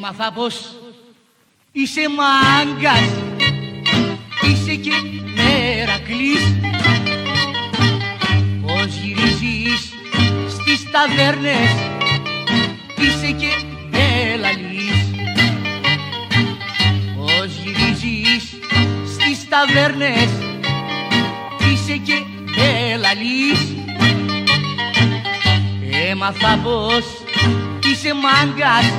Έμαθα πως είσαι μάγκας, είσαι και Μερακλής, πως γυρίζεις στις ταβέρνες, είσαι και Μπελαλής, πως γυρίζεις στις ταβέρνες, είσαι και Μπελαλής. Έμαθα πως είσαι μάγκας,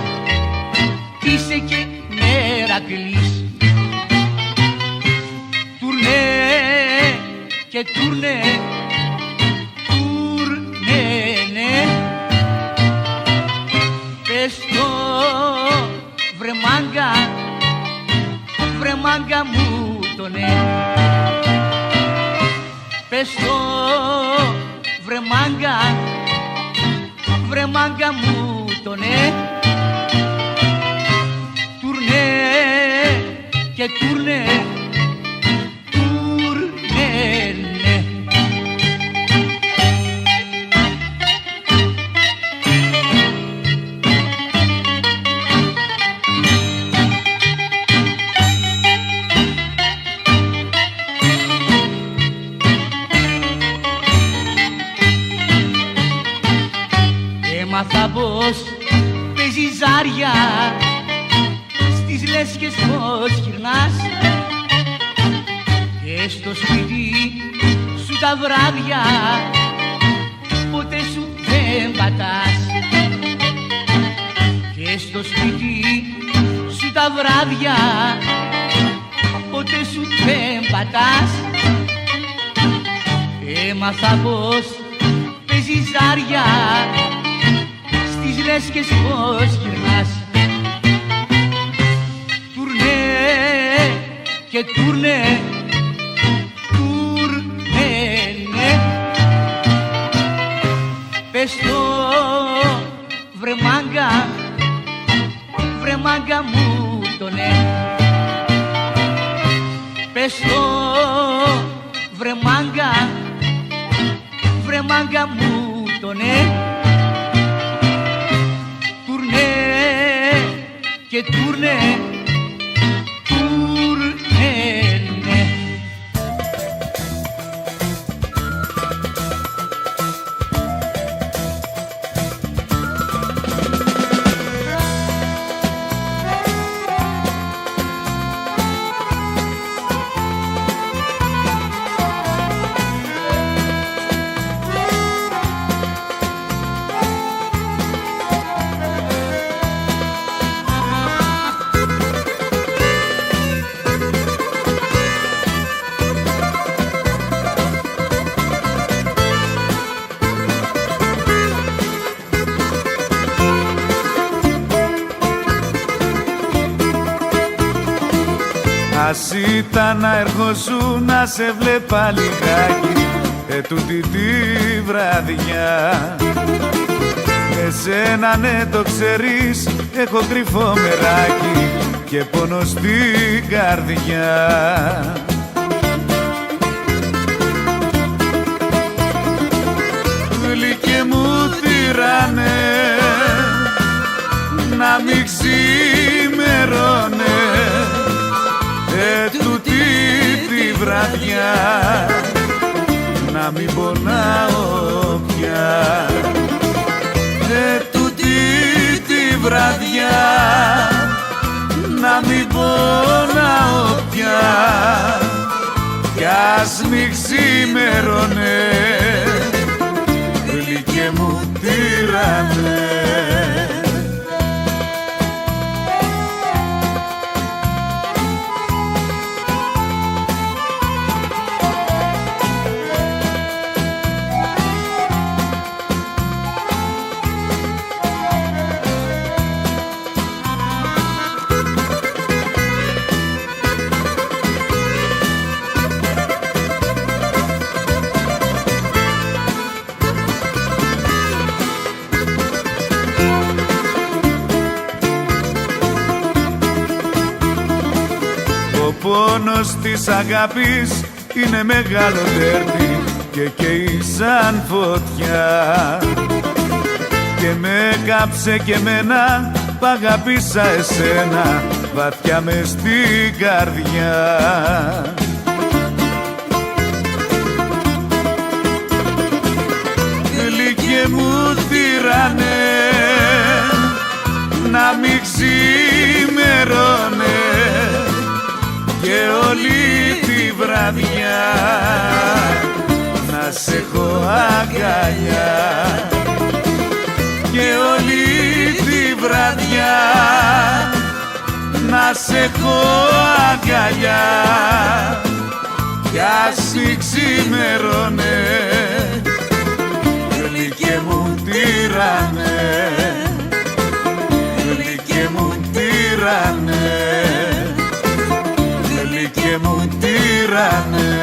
είσαι και Μερακλής. Τουρνέ και τουρνέ, τουρνέ, ναι. Πες το βρε μάγκα μου το ναι. Πες το βρε μάγκα μου το ναι. Τουρνέ και τουρνέ, τουρνέ, ναι. Έμαθα πως παίζεις ζάρια, στις λέσχες πως γυρνάς, και στο σπίτι σου τα βράδια ποτέ σου δεν πατάς, και στο σπίτι σου τα βράδια ποτέ σου δεν πατάς. Έμαθα πως παίζεις ζάρια, στις λέσχες πως γυρνάς. Τουρνέ και τουρνέ, τουρνέ, ναι. Πες το βρε μάγκα μου το ναι. Πες το βρε μάγκα μου το ναι. Τουρνέ και τουρνέ, τουρνέ, ναι. Ας ήταν να ερχόσουν να σε βλέπα λιγάκι τούτη τη βραδιά. Εσένα ναι το ξέρεις, έχω κρυφό μεράκι και πόνο στην καρδιά. Γλυκέ μου τυράνε να μην ξημερώνε τούτη τη βραδιά, να μην πονάω πια. Τούτη τη βραδιά, να μην πονάω πια. Κι ας μη ξημερώνε, γλυκέ μου τυράνε. Ο πόνος της αγάπης είναι μεγάλο τέρτη και καίει σαν φωτιά, και με κάψε και εμένα π' αγάπησα εσένα βαθιά μες στην καρδιά. Γλυκέ μου τυραννέ, να μην ξημερώνε και όλη τη βραδιά να σε έχω αγκαλιά, και όλη τη βραδιά να σε έχω αγκαλιά, κι ας ξημερώνε γλυκέ μου τυραννέ, γλυκέ μου τυραννέ, γλυκέ μου τυραννέ.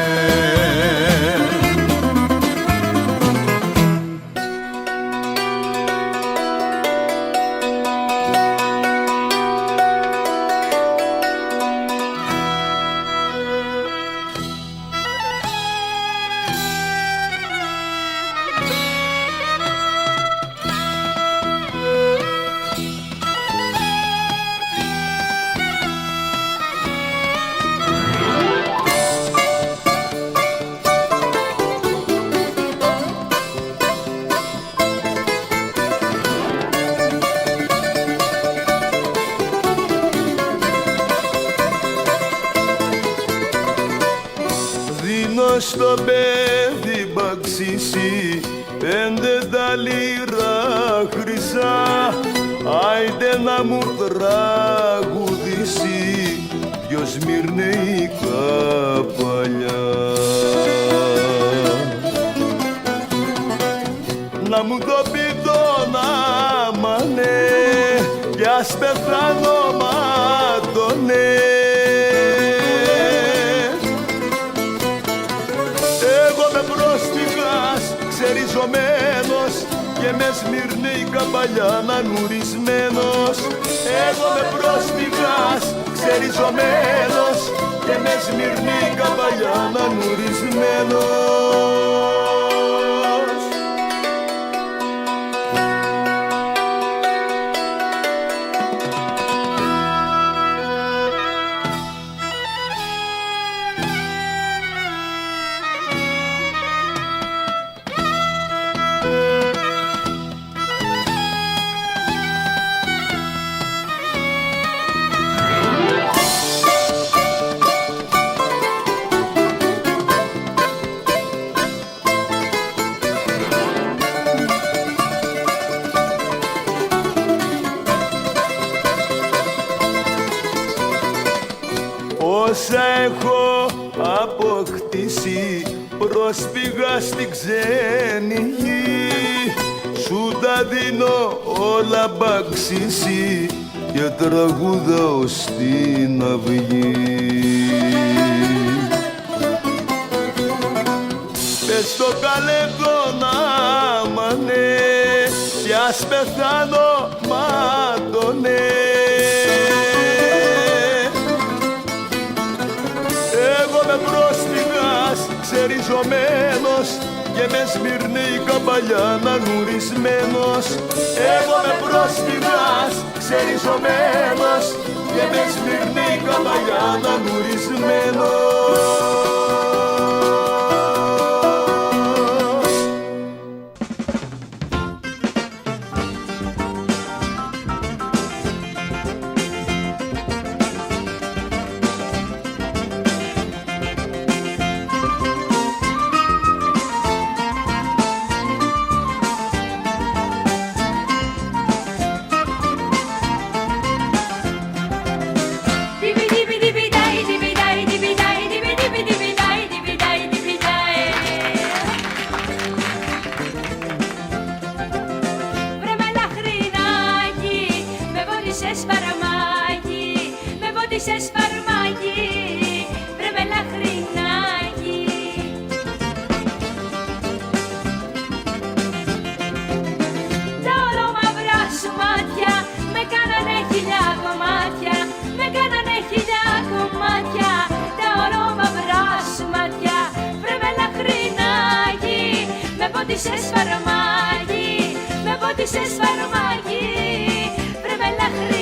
Στο παιδί μπαξίσι 5 τα λίρα χρυσά, άιντε να μου τραγουδήσει δυο σμυρνεϊκά παλιά. Να μου το πει τον άμανε κι ας πεθάνω μάτωνε. Ξεριζωμένος και με σμυρνεϊκά παλιά νανουρισμένος. Εγώ με πρόσφυγας ξεριζωμένος και με σμυρνεϊκά παλιά νανουρισμένος. Όσα έχω αποκτήσει πρόσφυγα στην ξένη γη, σου τα δίνω όλα μπαξίσι και τραγουδάω στην αυγή. Πες το καλέ τον άμανε κι ας πεθάνω μάτωνε. Πρόσφυγας ξεριζωμένος και με σμυρνεϊκά παλιά νανουρισμένος. Εγώ με πρόσφυγας ξεριζωμένος και με σμυρνεϊκά παλιά νανουρισμένος. Σε σφαρμάκι, βρε με λαχρινάκι. Τα ολομαυρά σου μάτια με κάνανε χιλιά κομμάτια, με κάνανε χιλιά κομμάτια. Τα ολομαυρά σου μάτια, βρε με λαχρινάκι, με πότισες σφαρμάκι, με πότισες σφαρμάκι, βρε με λαχρινάκι.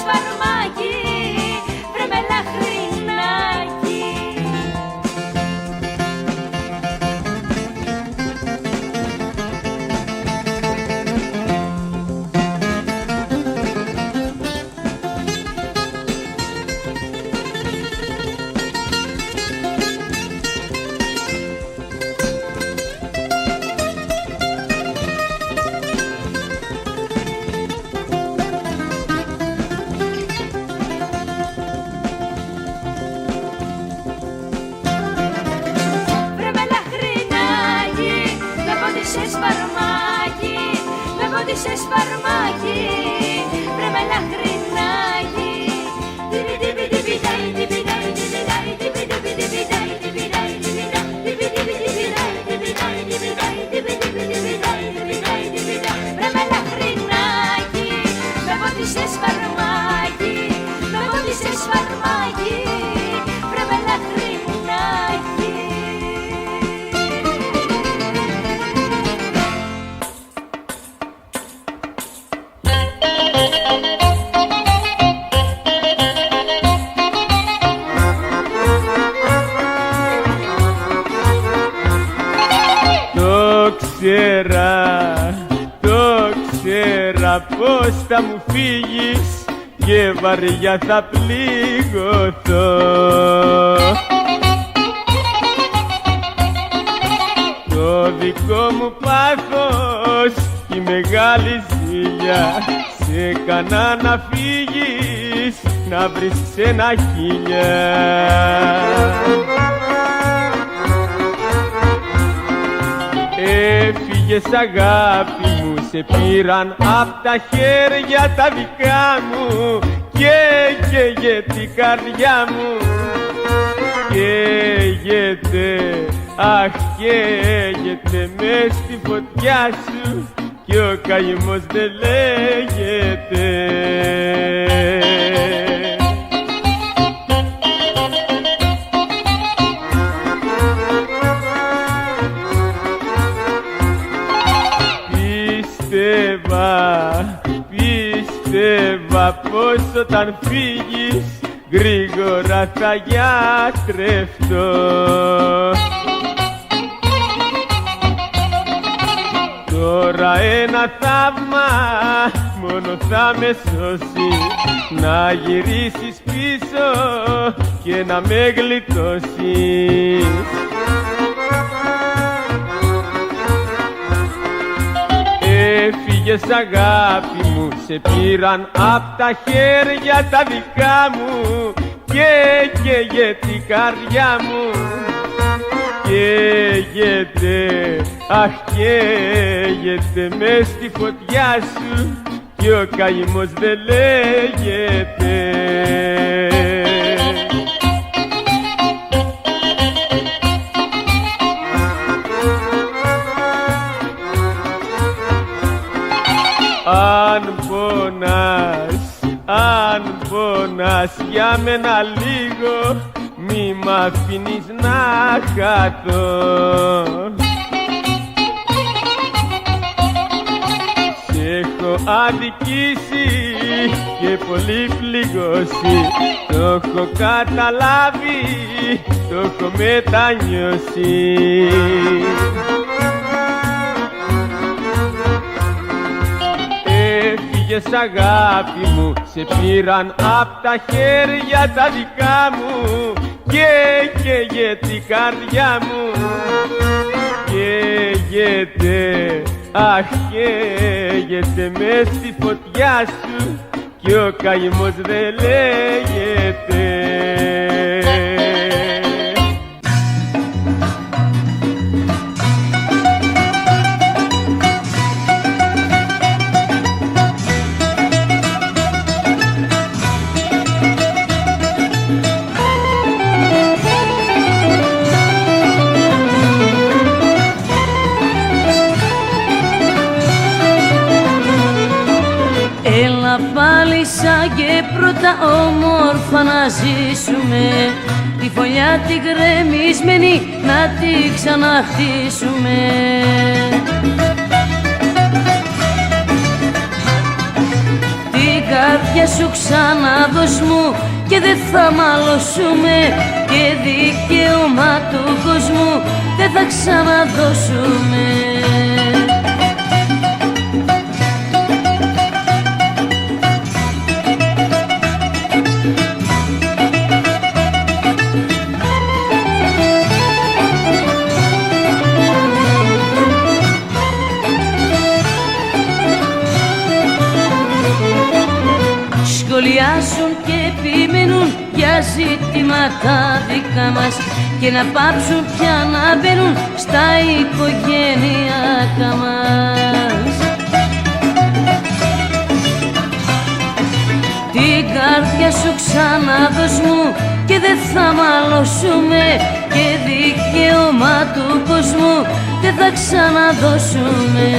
φαρμάκι, βρε με λαχρινάκι. Σε σφαρμάκι, βρε με λαχρινάκι. Βρε με λαχρινάκι, με πότισε σφαρμάκι, με πότισε σφαρμάκι, βρε με λαχρινάκι. Το ξέρα πως θα μου φύγεις και βαριά θα πληγωθώ. Το δικό μου πάθος η μεγάλη ζήλια σε κανά να φύγεις, να βρεις ένα χίλια. Έφυγες αγάπη μου, σε πήραν απ' τα χέρια τα δικά μου, καίγεται η καρδιά μου, καίγεται, αχ καίγεται μες στη φωτιά σου κι ο καημός δεν λέγεται. Πίστευα πως όταν φύγεις γρήγορα θα γιατρευτώ. Τώρα ένα θαύμα μόνο θα με σώσει, να γυρίσεις πίσω και να με γλιτώσεις. Έφυγες αγάπη μου, σε πήραν απ' τα χέρια τα δικά μου, καίγεται η καρδιά μου, καίγεται, αχ καίγεται μες στη φωτιά σου κι ο καημός δεν λέγεται. Αν πονάς για μένα λίγο, μη μ' αφήνεις να χαθώ. Σ' έχω αδικήσει και πολύ πληγώσει, το έχω καταλάβει, το έχω μετανιώσει. Έφυγες αγάπη μου, σε πήραν απ' τα χέρια τα δικά μου, καίγεται η καρδιά μου, καίγεται, αχ καίγεται μες στη φωτιά σου κι ο καημός δεν λέγεται. Πάλι σαν και πρώτα όμορφα να ζήσουμε, τη φωλιά τη γκρεμισμένη να τη ξαναχτίσουμε. Την καρδιά σου ξαναδώσ' μου και δεν θα μαλώσουμε, και δικαίωμα του κόσμου δεν θα ξαναδώσουμε. Σχολιάζουν και επιμένουν για ζητήματα δικά μας και να πάψουν πια να μπαίνουν στα οικογενειακά μας. Την καρδιά σου ξαναδώσ' μου και δεν θα μαλώσουμε, και δικαίωμα του κόσμου δεν θα ξαναδώσουμε.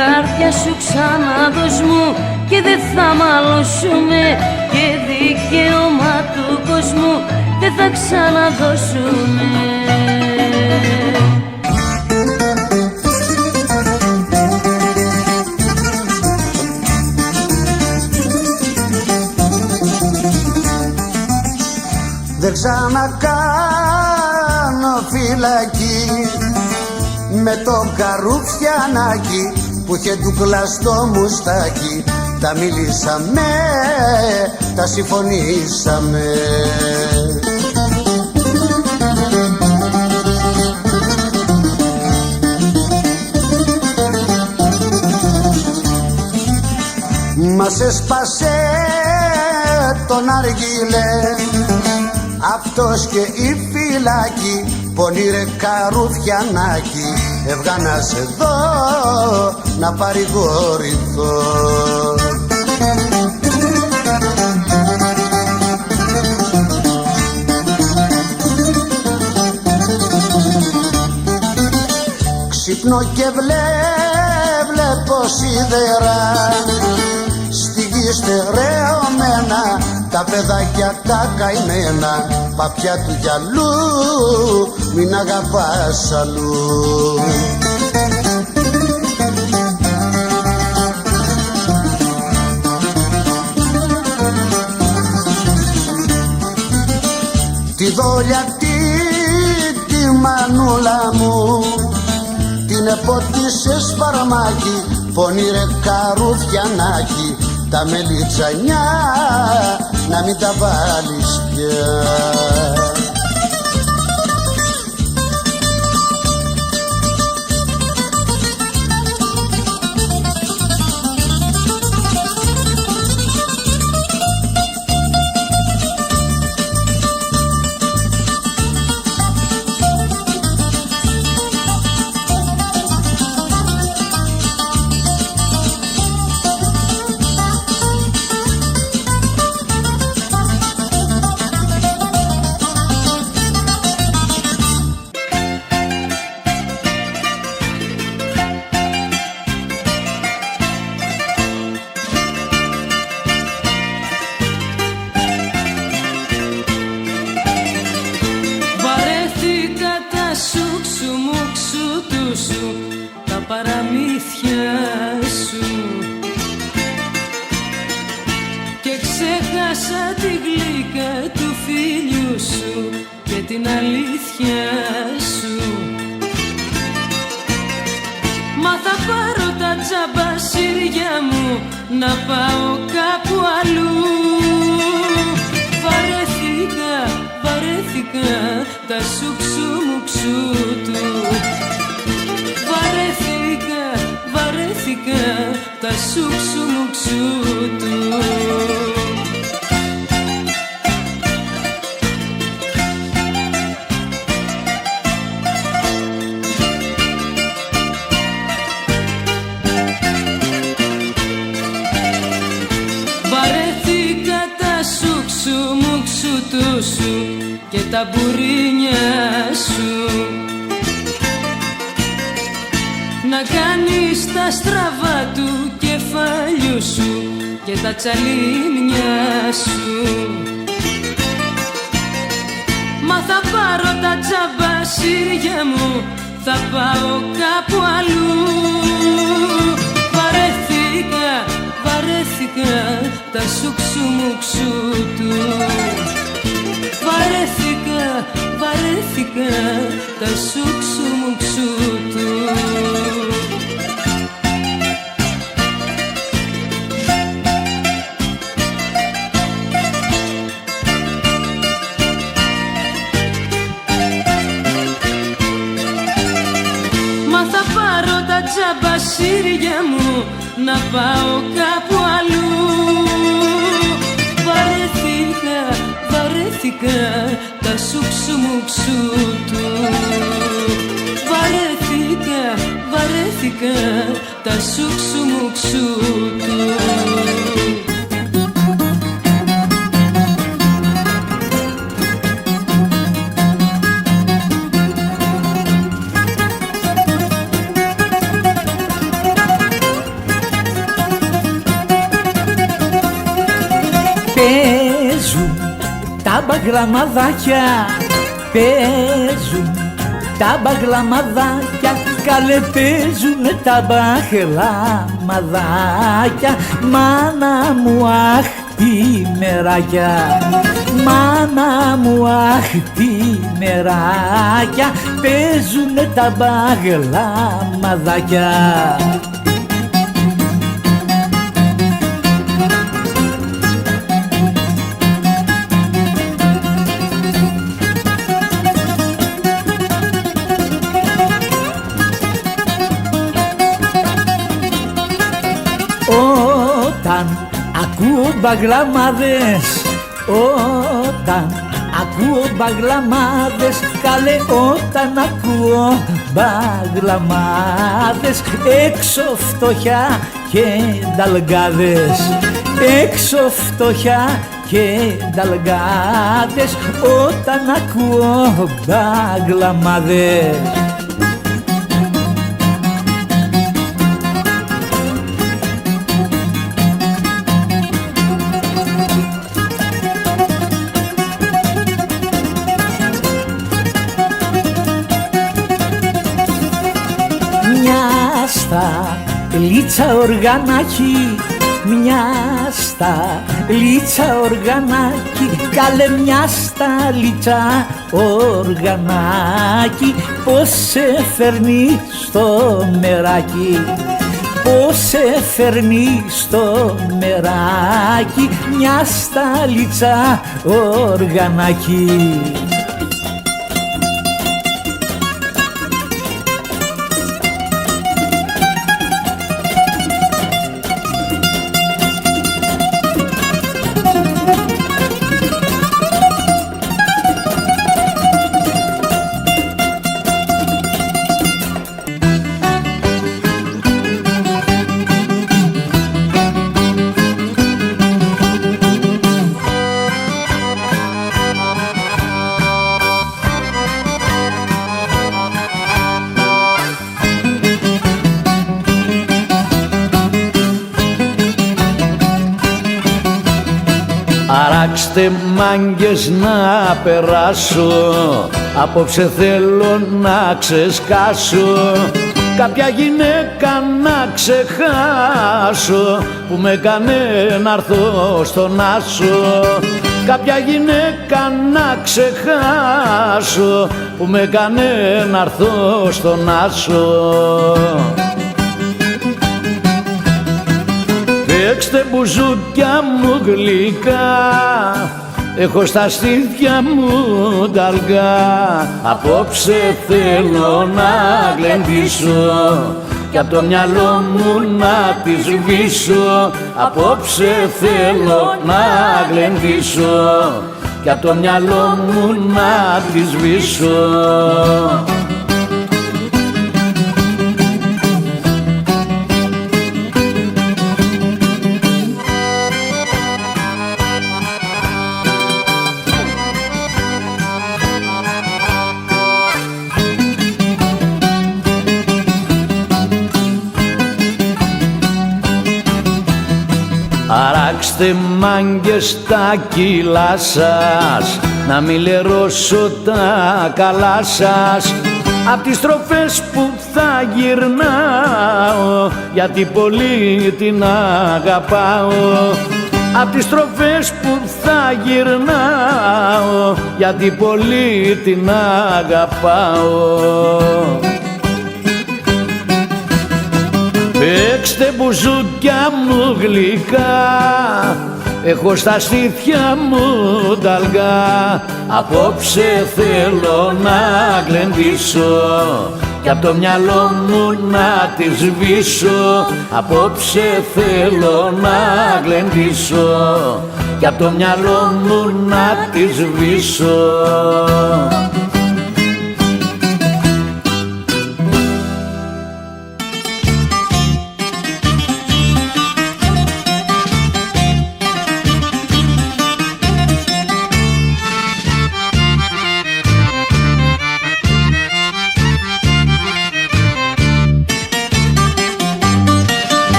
Καρδιά σου ξαναδώσ' μου και δεν θα μαλώσουμε, και δικαίωμα του κόσμου δεν θα ξαναδώσουμε. Δεν ξανακάνω φυλακή με το καρουφιανάκι που είχε ντουκλά στο μουστάκι. Τα μιλήσαμε, τα συμφωνήσαμε. Μας έσπασε τον αργύλε αυτός και η φυλάκη. Πονήρε καρουφιανάκι, έβγανας εδώ να παρηγορηθώ. Ξυπνώ και βλέπω σίδερα στη γη στερεωμένα, τα παιδάκια τα καημένα, παπιά του γυαλού μην αγαπάς αλλού. Τη δόλια τη μανούλα μου την επότισε σφαρμάκι. Πονήρε καρουφιανάκι, τα μελιτζανιά να μην τα βάλεις πια. παραμύθια σου και ξέχασα τη γλύκα του φίλιου σου και την αλήθεια σου. Μα θα πάρω τα τζαμπασίρια μου να πάω κάπου αλλού. Βαρέθηκα τα σουξουμουξού του. Βαρέθηκα τα σουξουμουξού πίσω σου και τα μπουρίνια σου, να κάνεις τα στραβά του κεφαλιού σου και τα τσαλίνια σου. Μα θα πάρω τα τζαμπασίρια μου, θα πάω κάπου αλλού. Βαρέθηκα τα σουξουμουξού του. Βαρέθηκα τα σουξουμουξού του. Μα θα πάρω τα τζαμπασίρια μου, να πάω κάπου αλλού. Βαρέθηκα τα σουξουμουξού του. Βαρέθηκα τα σουξουμουξού του. Παίζουν τα μπαγλαμαδάκια, παίζουν τα μπαγλαμαδάκια, καλέ παίζουνε τα μπαγλαμαδάκια. Μάνα μου αχ τι μεράκια, μάνα μου αχ τι μεράκια, παίζουνε τα μπαγλαμαδάκια. Όταν ακούω μπαγλαμάδες, όταν ακούω μπαγλαμάδες, καλέ όταν ακούω μπαγλαμάδες, έξω φτωχιά και νταλγκάδες, έξω φτωχιά και νταλγκάδες, όταν ακούω μπαγλαμάδες. Λίτσα οργανάκι, μια στα λίτσα οργανάκι, καλέ μια στα λίτσα οργανάκι, πως σε φέρνει στο μεράκι, πως σε φέρνει στο μεράκι, μια στα λίτσα οργανάκι. Αράξτε μάγκες να περάσω, απόψε θέλω να ξεσκάσω, κάποια γυναίκα να ξεχάσω, που με κάνε να έρθω στον άσο. Κάποια γυναίκα να ξεχάσω, που με κάνε να έρθω στον άσο. Παίξτε μπουζούκια μου γλυκά, έχω στα στήθια μου τα αργά. Απόψε θέλω να γλεντήσω κι απ' το μυαλό μου να τη σβήσω. Απόψε θέλω να γλεντήσω κι απ' το μυαλό μου να τη σβήσω. Αλλάξτε μάγκες τα κιλά σας, να μην λερώσω τα καλά σας. Απ' τις στροφές που θα γυρνάω, γιατί πολύ την αγαπάω. Απ' τις στροφές που θα γυρνάω, γιατί πολύ την αγαπάω. Παίξτε μπουζούκια μου γλυκά, έχω στα στήθια μου τα αυγά. Απόψε θέλω να γλεντήσω κι απ' το μυαλό μου να τη σβήσω. Απόψε θέλω να γλεντήσω κι απ' το μυαλό μου να τη σβήσω.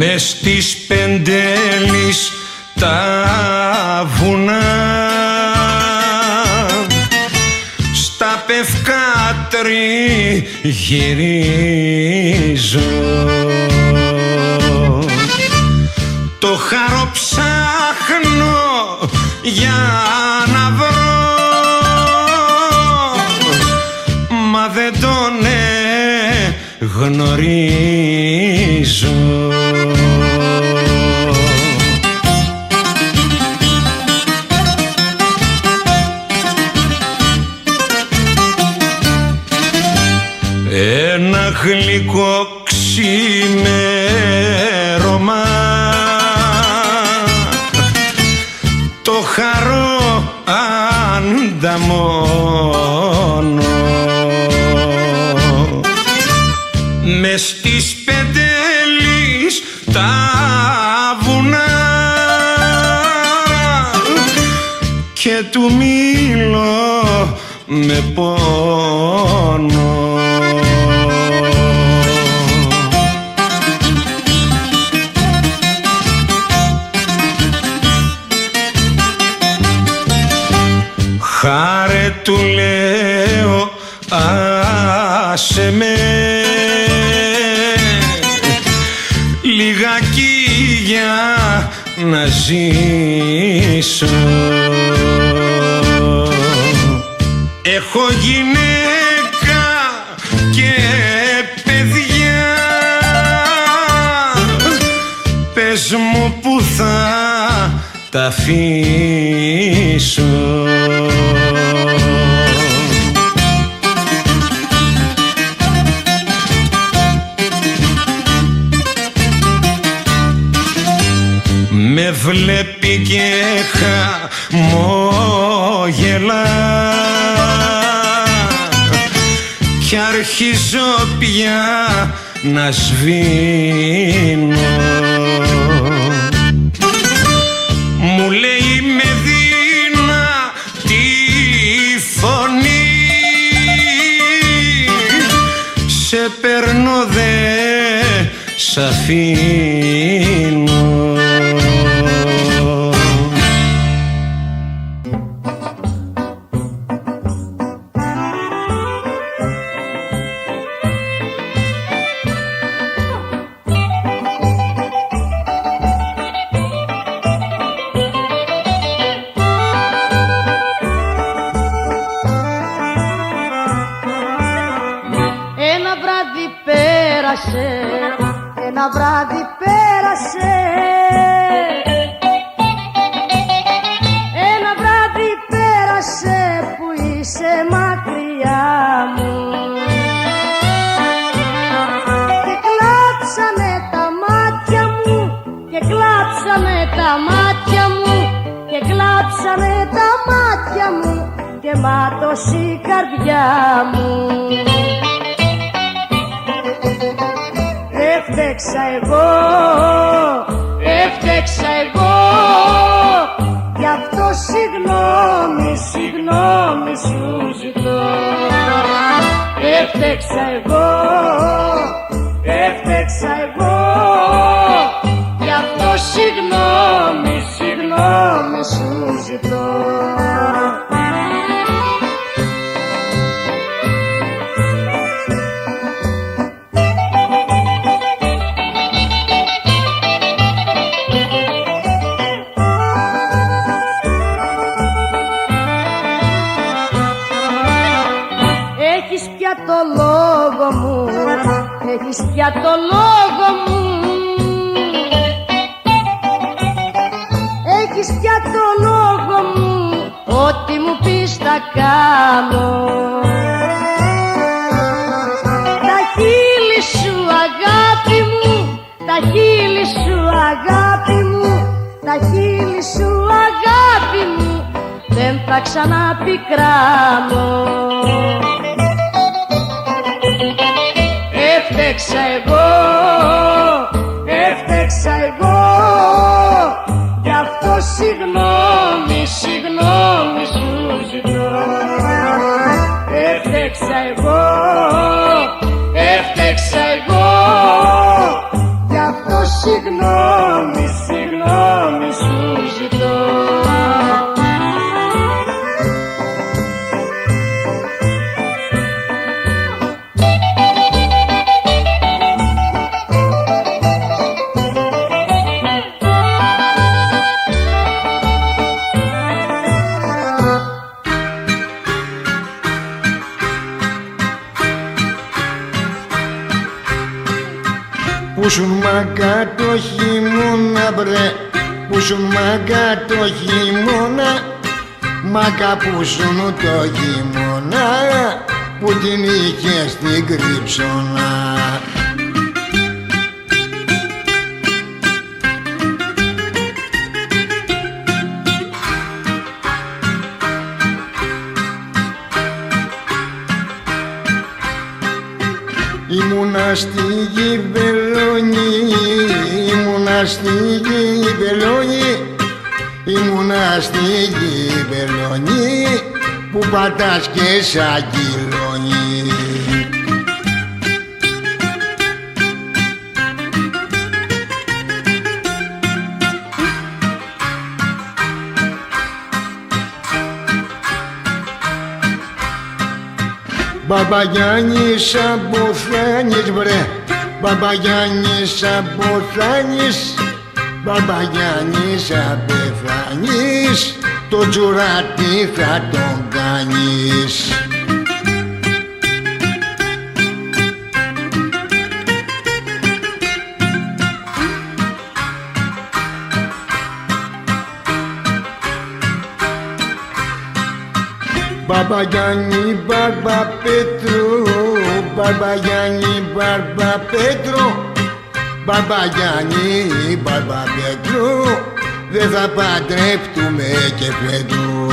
Μες στις Πεντέλης τα βουνά, στα Πευκάτρι γυρίζω. Το χαρό ψάχνω για να βρω, μα δεν τον γνωρίζω. Ένα γλυκό ξημέρωμα, το χαρό ανταμώνω. Μες στις Πεντέλης τα βουνά και του μήλω με πόνο. Χάρε του λέω άσε με λιγάκι για να ζήσω. Έχω γυναίκα και παιδιά, πες μου που θα τα αφήσω. Με βλέπει και χαμόγελα κι αρχίζω πια να σβήνω. Μου λέει με δυνατή φωνή, σε παίρνω δε σ' αφήνω. Ένα βράδυ πέρασε, ένα βράδυ πέρασε που είσαι μακριά μου και κλάψανε τα μάτια μου, και κλάψανε τα μάτια μου, και κλάψανε τα μάτια μου και μάτωσε η καρδιά μου. Έφτεξα εγώ, έφτεξα εγώ, γι' αυτό συγγνώμη, συγγνώμη σου ζητώ. Έφτεξα εγώ, έφτεξα εγώ, γι' αυτό συγγνώμη. σου ζητώ. Έχεις πια το λόγο μου, έχεις πια το λόγο μου, έχεις πια το λόγο μου, ό,τι μου πεις θα κάνω. Τα χείλη σου αγάπη μου, τα χείλη σου αγάπη μου, τα χείλη σου αγάπη μου, δεν θα ξαναπικράνω. Έφτεξα εγώ, έφτεξα εγώ, γι' αυτό συγγνώμη, συγγνώμη σου ζητώ. Έφτεξα εγώ, έφτεξα εγώ, γι' αυτό συγγνώμη, συγγνώμη σου ζητώ. Πούσουν μάγκα το χειμώνα μπρε, πούσουν μάγκα το χειμώνα, μάγκα πούσουν το χειμώνα, που την είχε στην κρύψωνα. Ήμουνα στη Γυβελόνη, ήμουνα στη Γυβελόνη, ήμουνα στη Γυβελόνη, που πατάς και σαν κυλώνει. Μπαμπαγιάννης Αμποθάνης βρε, Μπαμπαγιάννης Αμποθάνης, Μπαμπαγιάννης απεθάνεις, το τζουράτι θα τον κάνεις. Μπαμπαγιάννη Μπαρμπαπέτρου, Μπαμπαγιάννη Μπαρμπαπέτρου, Μπαμπαγιάννη Μπαρμπαπέτρου, δεν θα παντρεύτουμε και φέτου.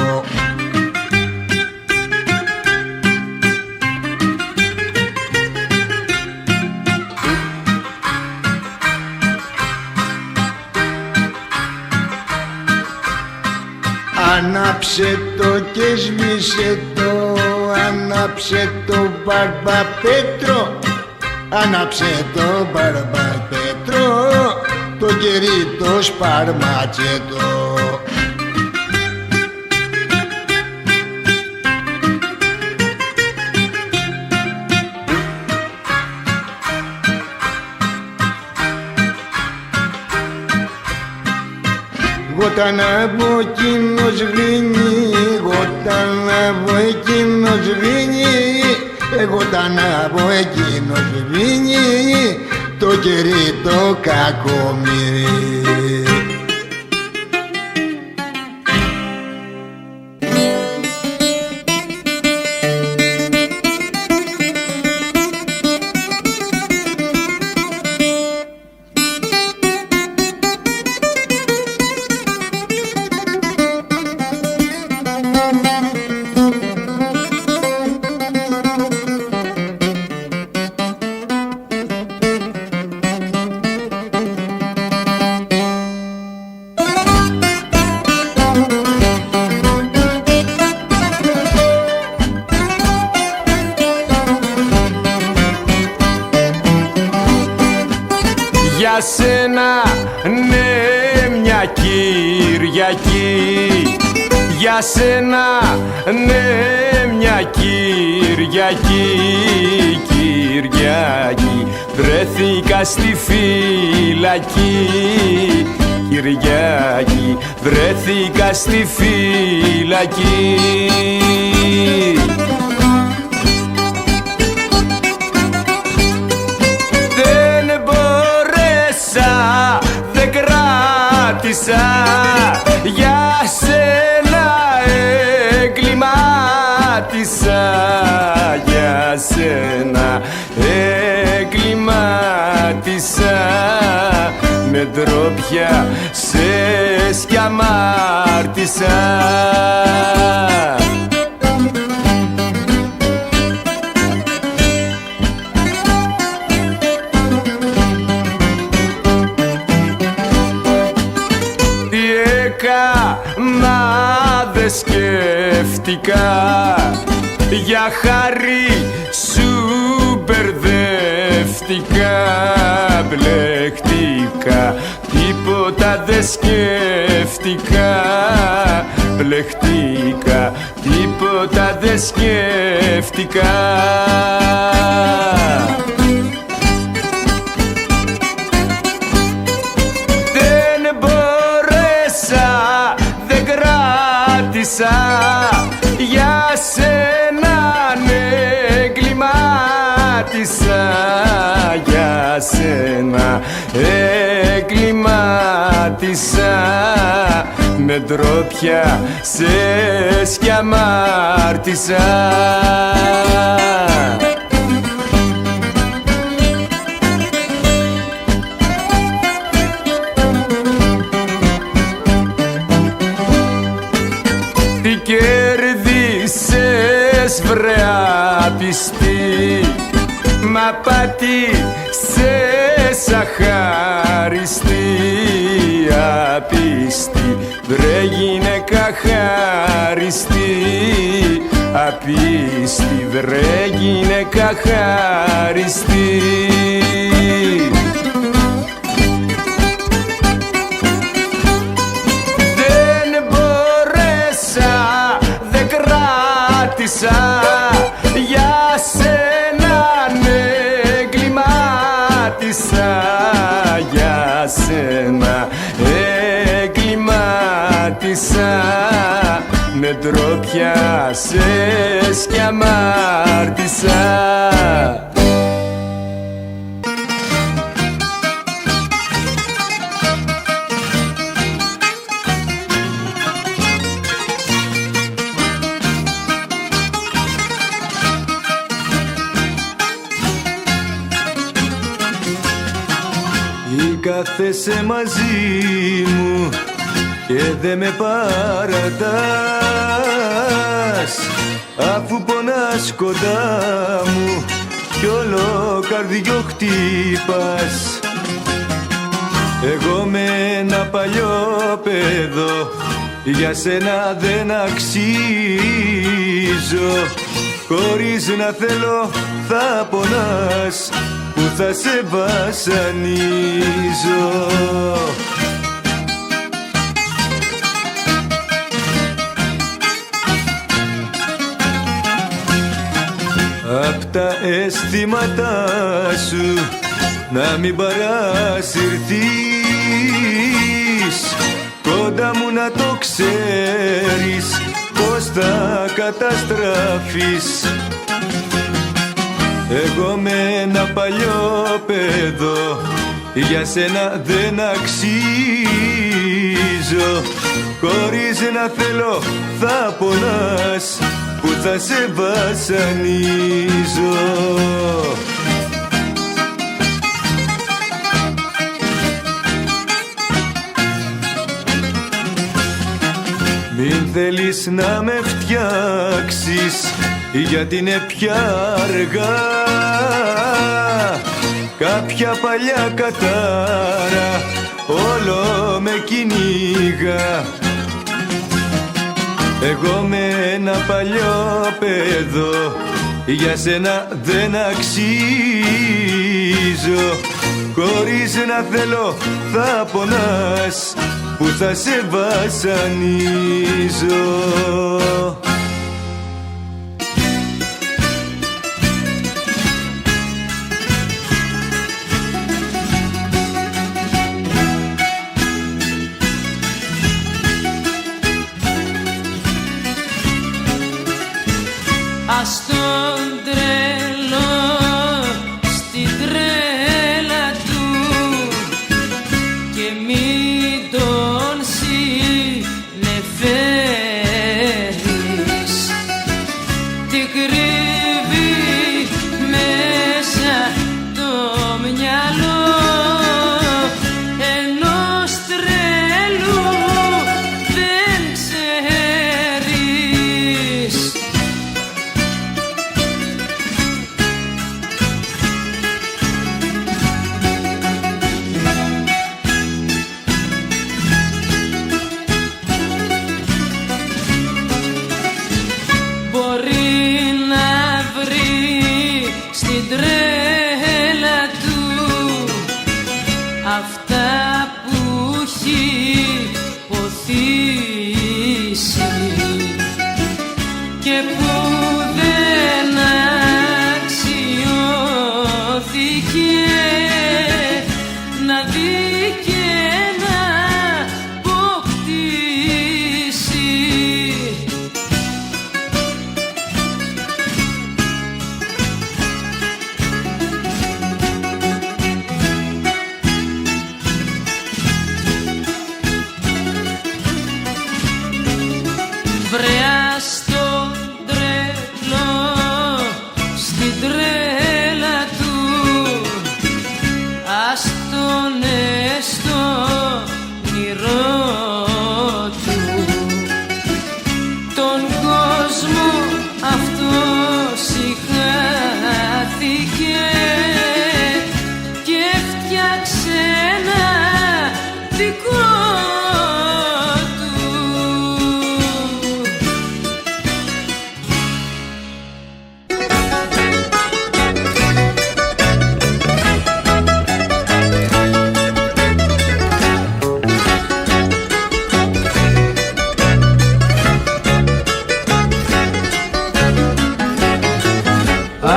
Ανάψε το και σβήσε το, ανάψε το Μπαρμπαπέτρο, ανάψε το Μπαρμπαπέτρο, το κερί το σπαρματσέτο. Εγώ τα ανάβω εκείνος σβήνει, εγώ τα ανάβω εκείνος σβήνει, εγώ τα ανάβω εκείνος σβήνει, το κερί το κακομοιρί. Για σένα ναι μια Κυριακή, Κυριακή βρέθηκα στη φυλακή, Κυριακή βρέθηκα στη φυλακή. Δεν μπορέσα, δεν κράτησα, για σένα εγκλημάτισα, για σένα εγκλημάτισα, με ντρόπια σε σκιαμάρτισα. Μα δε σκέφτηκα, για χάρη σου μπερδεύτηκα, μπλεχτήκα, τίποτα δε σκέφτηκα, μπλεχτήκα, τίποτα δε σκέφτηκα. Για σένα εγκλημάτισα, για σένα εγκλημάτισα, με ντρόπια σε σκιαμάρτισα. Κέρδισες βρε άπιστη, μα πάτησες αχάριστη, απίστη βρε γυναίκα χάριστη, απίστη βρε γυναίκα χάριστη. Για σένα εγκλημάτισα, για σένα εγκλημάτισα, με ντρόπια σε σκιαμάρτισα. Κάθεσαι μαζί μου και δε με παρατάς, αφού πονάς κοντά μου κι όλο καρδιό χτύπας. Εγώ με ένα παλιό παιδό για σένα δεν αξίζω, χωρίς να θέλω θα πονάς, που θα σε βασανίζω. Απ' τα αισθήματά σου να μην παρασυρθείς, κοντά μου να το ξέρεις πως θα καταστραφείς. Εγώ με ένα παλιό παιδό για σένα δεν αξίζω, χωρίς να θέλω θα πονάς, που θα σε βασανίζω. Μην θέλεις να με φτιάξεις, γιατί είναι πια αργά, κάποια παλιά κατάρα όλο με κυνήγα. Εγώ με ένα παλιό παιδό για σένα δεν αξίζω, χωρίς να θέλω θα πονάς, που θα σε βασανίζω. Ας τον τρελό στην τρέλα του και μην τον συνεφέρεις. Τι κρύβει μέσα το μυαλό ενός τρέλου δεν ξέρεις. Μπορεί να βρει στην τρέλα του αυτά που έχει ποθήσει και που δεν αξιώθηκε να δει και να αποκτήσει. Βρεά στον τρελό στην τρέλα του ας τον στο όνειρό του. Τον κόσμο αυτός συγχάθηκε και φτιάξε ένα δικό του.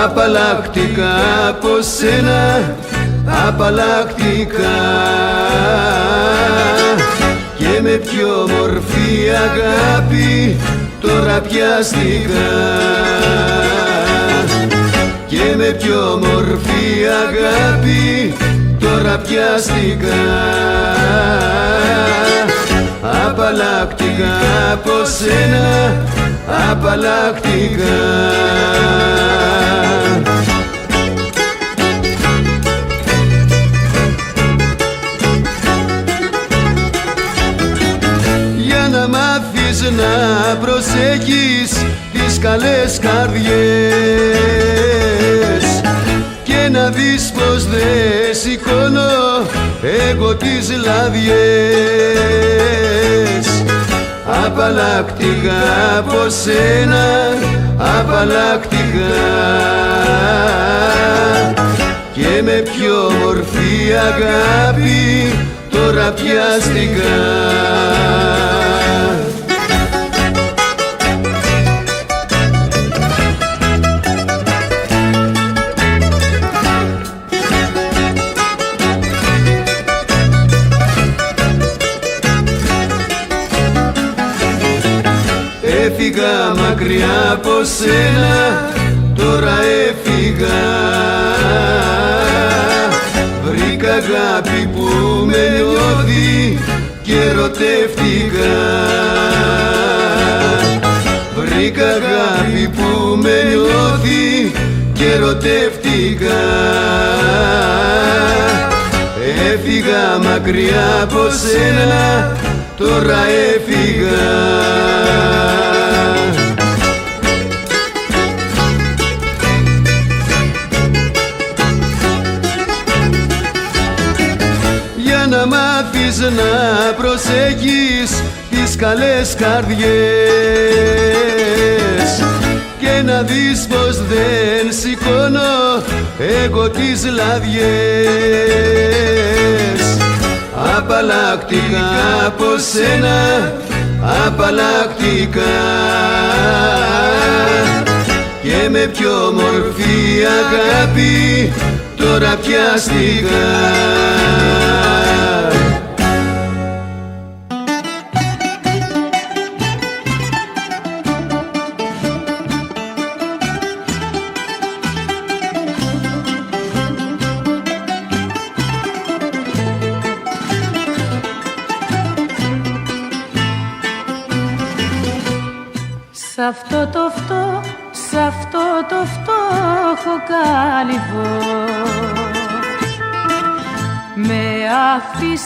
Απαλλάχτηκα από σένα, απαλλάχτηκα και με πιο όμορφη αγάπη τώρα πιάστηκα. Και με πιο όμορφη αγάπη τώρα πιάστηκα. Απαλλάχτηκα από σένα, απαλλάχτηκα. Για να μάθεις να προσέχεις τις καλές καρδιές και να δεις πως δεν σηκώνω εγώ τις λαδιές. Απαλλάχτηκα από σένα, απαλλάχτηκα και με πιο όμορφη αγάπη τώρα πιάστηκα. Έφυγα μακριά από σένα, τώρα έφυγα. Βρήκα αγάπη που με νιώθει και ερωτεύτηκα. Βρήκα αγάπη που με νιώθει και ερωτεύτηκα. Έφυγα μακριά από σένα, τώρα έφυγα. Για να μάθεις να προσέχεις τις καλές καρδιές και να δεις πως δεν σηκώνω εγώ τις λαδιές. απαλλακτικά από σένα, απαλλακτικά. Και με πιο μορφή αγάπη τώρα πιαστικά. Σ' αυτό το φτώχο κάλυβο με άφησες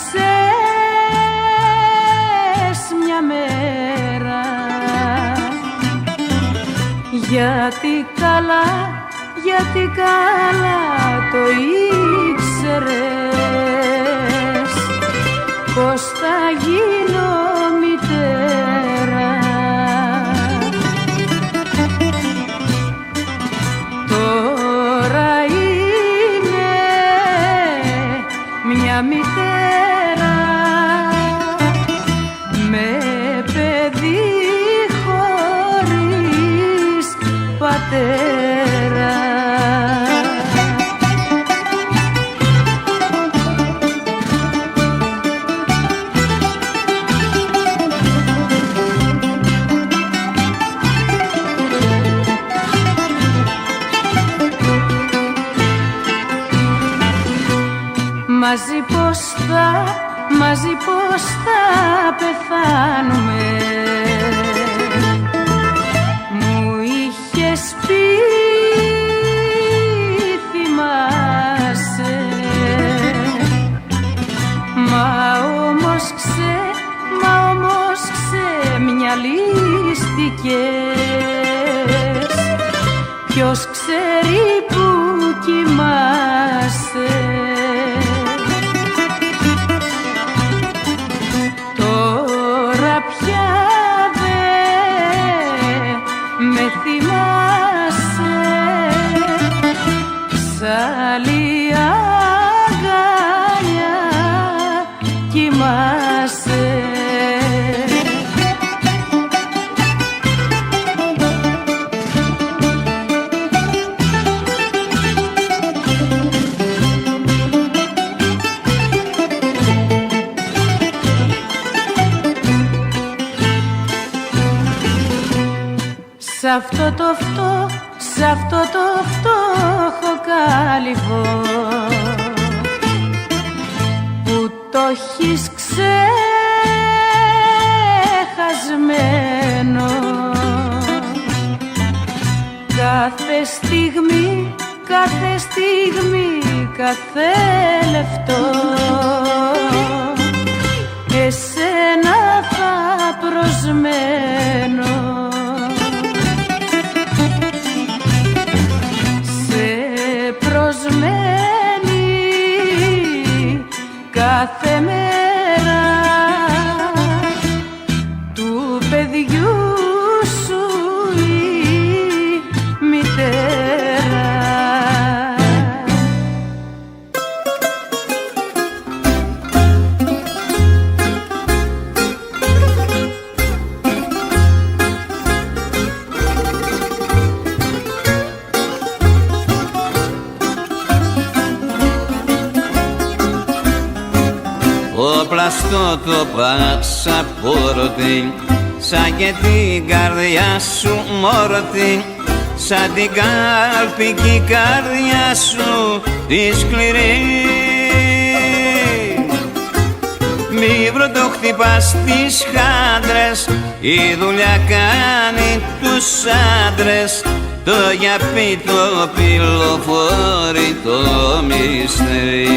μια μέρα, γιατί καλά το ήξερες πως θα γίνω μητέρα. Τώρα είμαι μια μητέρα με παιδί χωρίς πατέρα. Μαζί πως θα πεθάνουμε, μου είχες πει, θυμάσαι. Μα όμως ξεμυαλίστηκες, ποιος ξέρει που κοιμάσαι. Άλλη αγκαλιά κοιμάσαι. Σ' αυτό το φτώχο κάλυβο που το έχεις ξεχασμένο, κάθε στιγμή, κάθε λεπτό εσένα θα προσμένω. Προσμένη κάθε μέρα του παιδιού σου η μητέρα. Πλαστό το πασαπόρτι, σαν και την καρδιά σου μόρτι, σαν την κάλπικη καρδιά σου τη σκληρή. Μη βροντοχτυπάς τις χάντρες, η δουλειά κάνει τους άντρες, το γιαπί το πυλοφόρι το μυστρή.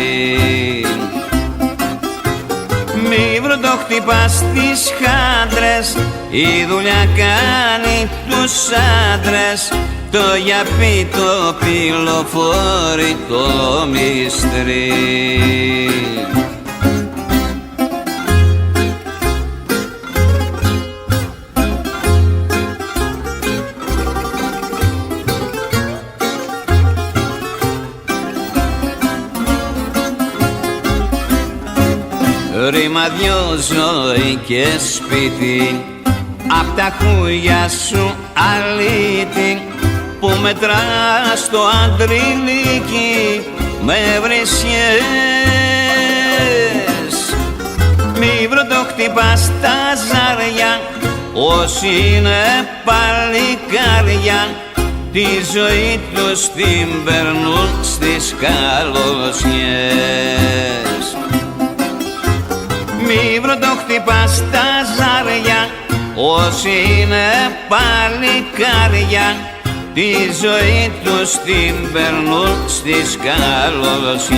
Μη βροντοχτυπάς τις χάντρες, η δουλειά κάνει τους άντρες, το γιαπί το πυλοφόρι το μυστρή. ρημαδιό, ζωή και σπίτι. Απ' τα χούγια σου αλήτη που μετράς το αντριλίκι με βρισιές. Μη βροντοχτυπάς τα ζάρια όσοι είναι παλικάρια, τη ζωή τους την περνούν στις καλοσιές. Μη βροντοχτυπάς τα ζάρια όσοι είναι παλικάρια, τη ζωή τους την περνούν στις καλοσιές.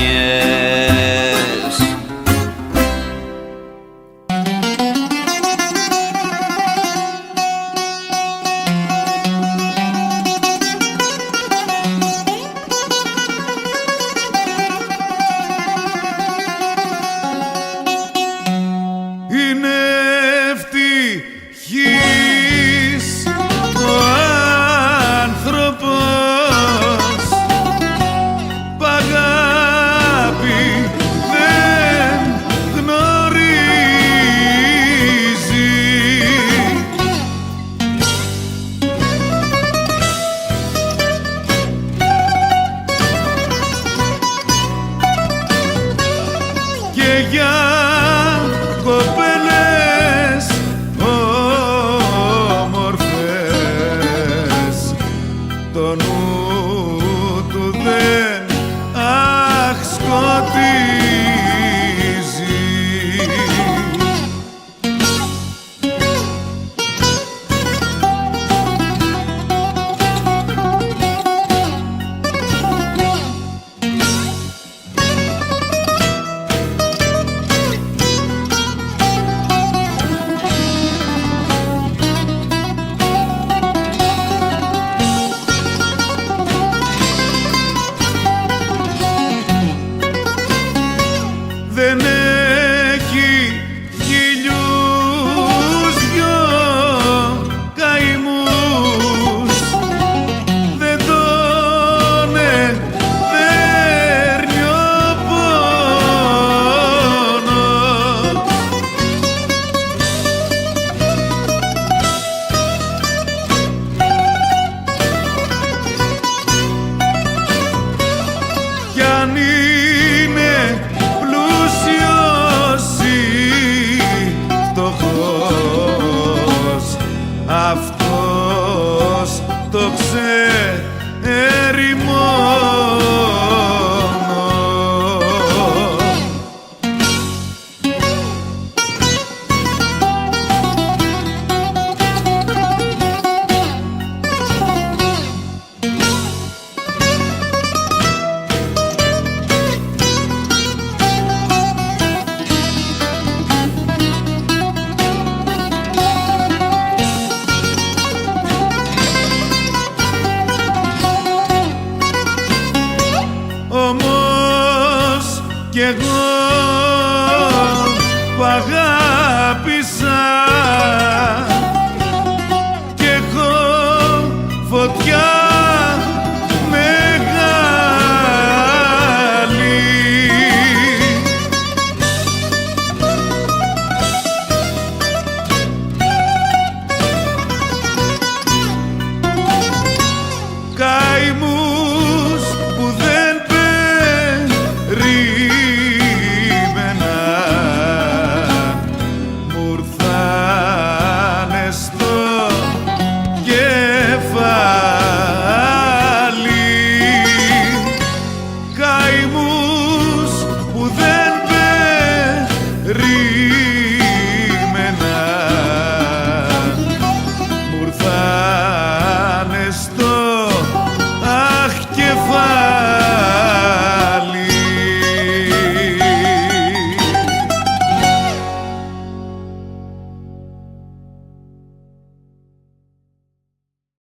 Δεν έχει χιλιούς δυο καημούς, δεν τον παίρνει ο πόνος. Κι αν είναι πλούσιος ή φτωχός, αυτός το ξέρει.